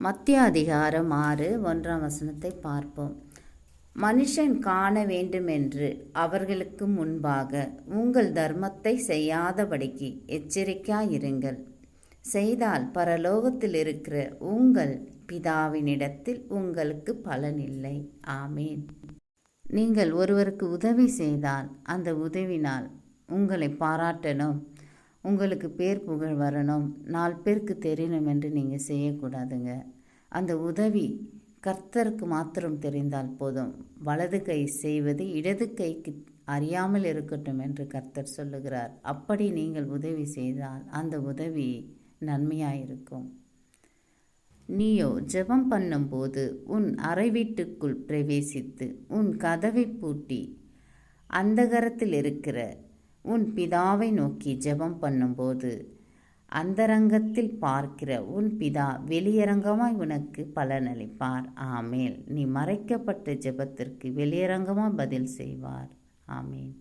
மத்திய அதிகாரம் 6 1ஆம் வசனத்தை பார்ப்போம். மனுஷன் காண வேண்டுமென்று அவர்களுக்கு முன்பாக உங்கள் தர்மத்தை செய்யாதபடிக்கு எச்சரிக்கையாயிருங்கள். செய்தால் பரலோகத்தில் இருக்கிற உங்கள் பிதாவினிடத்தில் உங்களுக்கு பலனில்லை. ஆமேன். நீங்கள் ஒருவருக்கு உதவி செய்தால் அந்த உதவினால் உங்களை பாராட்டணும், உங்களுக்கு பேர் புகழ் வரணும், 4 பேருக்கு தெரியணும் என்று நீங்கள் செய்யக்கூடாதுங்க. அந்த உதவி கர்த்தருக்கு மாத்திரம் தெரிந்தால் போதும். வலது கை செய்வது இடது கைக்கு அறியாமல் இருக்கட்டும் என்று கர்த்தர் சொல்லுகிறார். அப்படி நீங்கள் உதவி செய்தால் அந்த உதவி நன்மையாயிருக்கும். நீயோ ஜெபம் பண்ணும்போது உன் அறை வீட்டுக்குள் பிரவேசித்து உன் கதவை பூட்டி அந்தகரத்தில் இருக்கிற உன் பிதாவை நோக்கி ஜெபம் பண்ணும்போது அந்தரங்கத்தில் பார்க்கிற உன் பிதா வெளியரங்கமாய் உனக்கு பலனளிப்பார். ஆமேன். நீ மறைக்கப்பட்ட ஜெபத்திற்கு வெளியரங்கமாய் பதில் செய்வார். ஆமேன்.